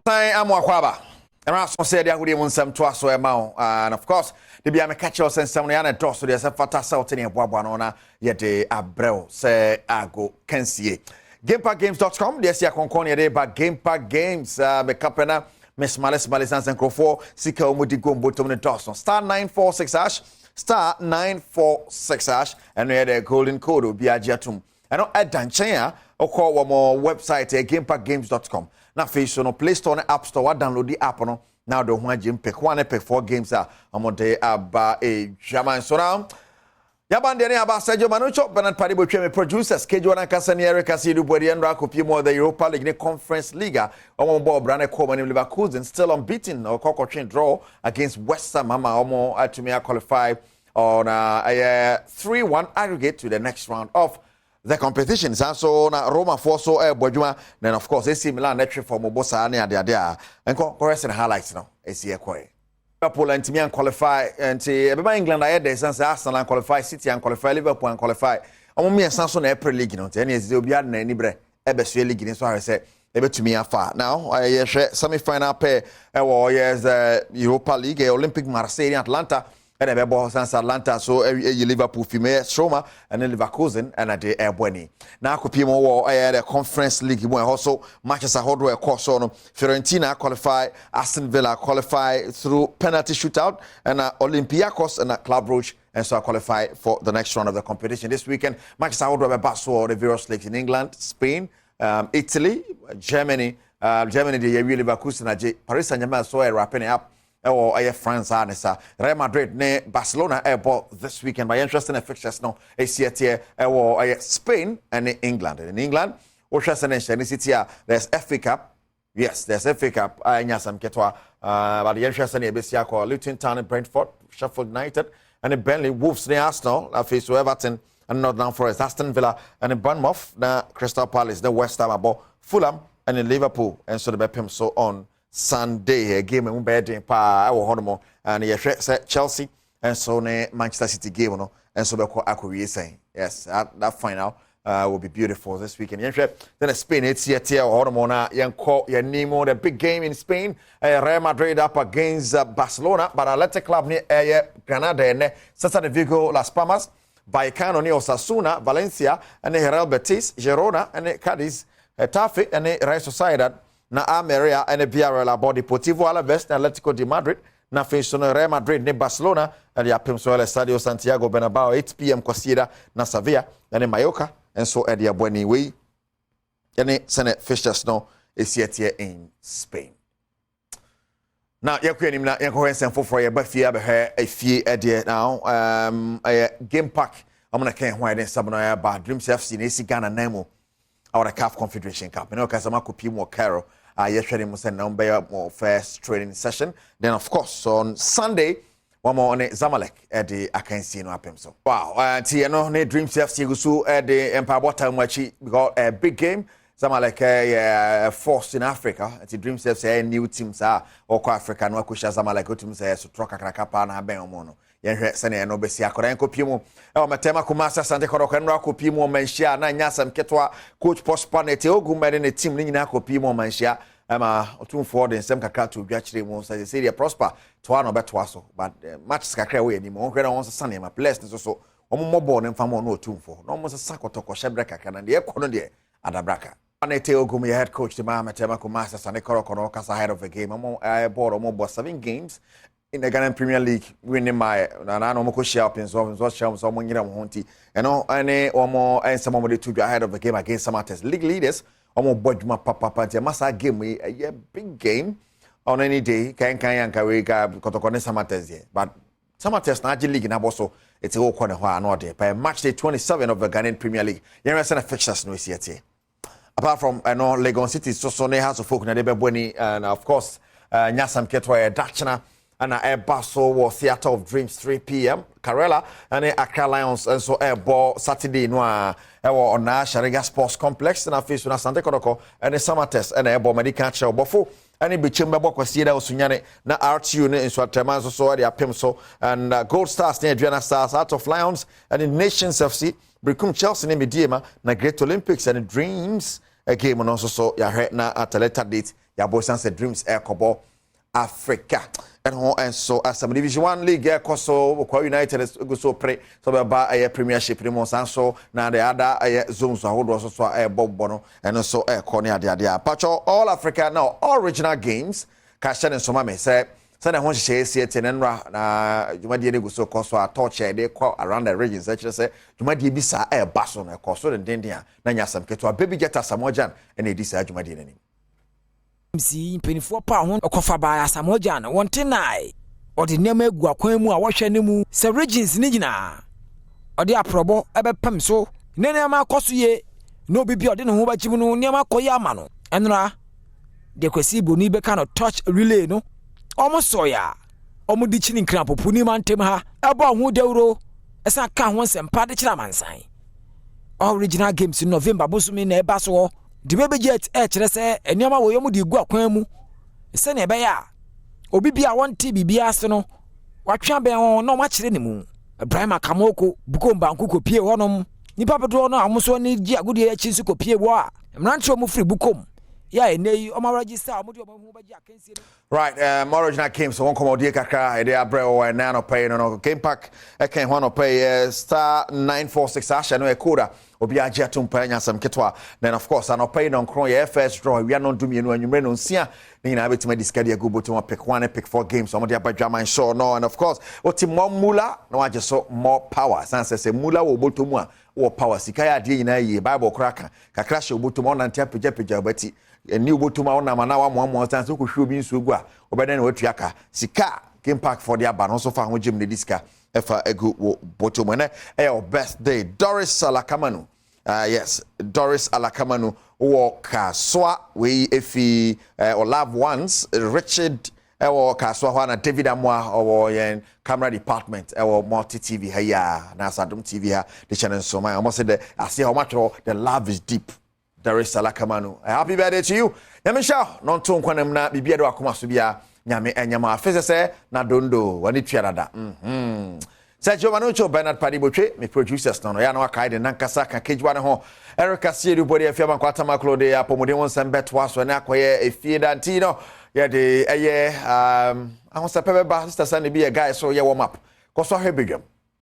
I'm Wakwaba. And I also said that we want some to us amount. And of course, the be a catch us and some other doors. So there's a fantastic out in Badwam yet a Abreu say Ago can see. GamePackGames.com. There's your conconia day, but GamePack Games, Capena, Miss Malice Malisans and Crofo, Sika Mudi Gumbo to the Dawson. Star 946 hash, star 946 hash, and we had a golden code will be a jatum. And not add Danchaya or call one more website, GamePackGames.com. Na face no Play Store and App Store wa download the app no now the one gym pick 4 games amode aba e jaman so now yabande ne aba Sergio Manucho Bernard Padibo tweme producer schedule na kasa ne Erica Sidu Bodi and Rakopi more the Europa League ne Conference League omo ball brand call man Leverkusen still unbeaten or Kokochin draw against West Ham mama omo atumi qualify on a 3-1 aggregate to the next round of the competitions. And so na Roma for so Badwam, then of course AC Milan entry for Mobosa ne ade and correcting highlights now AC Ekwe. Liverpool and Timian qualify and England ahead there since Arsenal and qualify, City and qualify, Liverpool and qualify. Omo me sanso na April League no ten is obi ad na nibre ebesue league so I say ebe to me afa. Now I semi final pair yes Europa League, Olympic Marseille and Atlanta. And a ball since Atlanta, so Liverpool female Roma and then Leverkusen and a day Airbueni. Now Copimo war the Conference League when also Manchester Hardware course on Fiorentina qualify, Aston Villa qualify through penalty shootout, and Olympiacos and Club Brugge and so qualify for the next round of the competition this weekend. Manchester Hardware basso the various leagues in England, Spain, Italy, Germany, Germany the Leverkusen, Paris Saint-Germain so wrapping up. Or France Anessa, Real Madrid, ne Barcelona airport this weekend. By interesting fixtures now, ACT or Spain and England. In England, there's FA Cup. Yes, there's FA Cup. Nyasam Ketwa, but the interesting ABCA called Luton Town and Brentford, Sheffield United, and the Burnley Wolves near Arsenal, face to Everton and Northern Forest, Aston Villa, and the Bournemouth, the Crystal Palace, the West Ham about Fulham and in Liverpool, and so the Bepim so on. Sunday game and bed pa honomo and Chelsea and so Manchester City game no and so we saying yes that final will be beautiful this weekend. Then Spain it's here honomo na yanko yanimo the big game in Spain Real Madrid up against Barcelona but Athletic Club near Granada and Saturday Vigo Las Palmas Vallecano near Osasuna Valencia and Real Betis Girona and Cadiz Tafe and Real Sociedad na Ameria and Villarreal about Deportivo Alaves and Atletico de Madrid na face on Real Madrid ne Barcelona and the Apimso Estadio Santiago Bernabeu 8 p.m. Cosida na Sevilla and Mallorca and so at the Abueni way and Senate fixtures no is yet here in Spain. Now you can na you send for your bafia be a fee idea now a game pack I'm gonna can why then some no about Dreams FC na Ghana Nemo or the CAF Confederation Cup. You know, because I'm a copy more Carol. Yesterday, we send number more first training session. Then, of course, on Sunday, one more on Zamalek at the Akansi no apem so. Wow, you know, ne Dreams FC gusu at the Empire Water Machi. We got a big game. Zamalek force in Africa. At the Dreams FC new teams are or Africa no kusha Zamalek teams so troka krakapa na ben omono. Yenhwe sene no besi akora enkopimu e matema kumasa sante koroka no akopimu manhia na nyasam ketwa coach postpanete ogumade ne team ni nyina akopimu manhia ama otumfo de nsem kakra to dwachire mu say seria prosper to ano beto aso but matches kakra we ni mo hwere na won sane ma blessed so omomobo ne mfamo no otumfo no mo sakotoko shebre kakra na de ekono de adabraka Anete Ogumi head coach the matema kumasa sane koroka no kasa ahead of the game omo board omo 7 games in the Ghana Premier League, winning my Nana Moko Shelp in so someone Honti, and any or more and some of the 2 ahead of the game against some artists. League leaders, almost Badwam Papa, Massa game a big game on any day. Can Kawika Kotokone Samates, but Samates Naji League in Aboso, it's a whole corner no day. By match day 27 of the Ghanaian Premier League, you're a fixtures no yet. Apart from Legon City, so has a folk Nadebweni, and of course, Nyasam Ketwa Dachana. And a Basso was Theatre of Dreams 3 p.m. Karela and Accra Lions and so a ball Saturday noir on Shariga Sports Complex and a face with Sante Kodoko and a summer test and a ball medical show before and it became a book was Sierra Sunyane na RTU in Swatemazo so the Apimso and Gold Stars near Adriana Stars out of Lions and in Nations FC Bricum Chelsea in Medima na Great Olympics and Dreams a game no so ya hwe na at a later date ya boys and dreams kobo Africa and so as some Division 1 league so United go so pre so ba a premiership ni mo so na the other zones ahodo so bobo and so corner dia pacho all Africa now all regional games ka share so ma me say na ho hye ese tenenra na dwumadie ne go so so a torch dey call around the regions say dwumadie bi sa ba so na so den na nyasam keto baby get asamojan and edi sa dwumadie nani MC penifo pa ho okofa ba asamojan wonte nai odi nema egu akwan mu a wohwe ne mu se regions ni gina odi aprobo ebepem so ne nema akoso ye no bibi odi ne ho ba chimu no nema akoye ama no enra de kwesi boni be kan touch relay no omo soya omo di chini nkran popu ni mantem ha ebo ho dewro esa ka ho sempa de kira mansan original games in November bosumi na eba so the baby jet kire se enioma wo yomu di gu akwan mu se na ebe ya obi bia wonte bibia ase no watwa ben ho no ma kire ne mu Ibrahim Akamoko bukomba nkuko pie honom nipa bedo no amuso ni gi agudi ya chi nsuko pie wo a mrancho mu free bukom ya enei o ma register omodi omahu ba gi akansie right more original games so one commodity kakra ede abrel and now pay no game pack can one pay star 946 asha no ekoda obi age atumpa nya sam ketwa then of course an pay no kron ye first draw we are not do me no anwumre no nsia ni na betima discard go botom pick 1 pick 4 games omodi abadwaman show no and of course oti more mula no age so more power sense say mula wo botom a wo power sikaya ade nyina yi bible kraka kakra she botom on antia peja bati eni botom a ona mana wa mo sense ko hwe obi nsu gu a obeda na watu aka sika game pack for the aba no so fa ho gym ne diska efa egu wo botom na birthday Doris Alakamanu yes Doris Alakamanu wo kaswa we efi or love ones Richard wo kaswa ho na David Amwa or yen camera department or multi TV ha ya na Adom TV ha the channel so my almost said I see how much the love is deep. Doris Alakamanu happy birthday to you nyamisha non to nkwanam na bibia do akoma so bia nyame enyama afese se na dondo wani tuarada Sergio Manucho Bernard Padibotwe me producers no ya na wakai de nankasa kan kejwa ne ho Erica Siedu body afia man kwata maklo de apomode won sembe to aso na akoye efie danti no ye de ahon sepebe ba sister san bi a guy so ye warm up ko so hebigam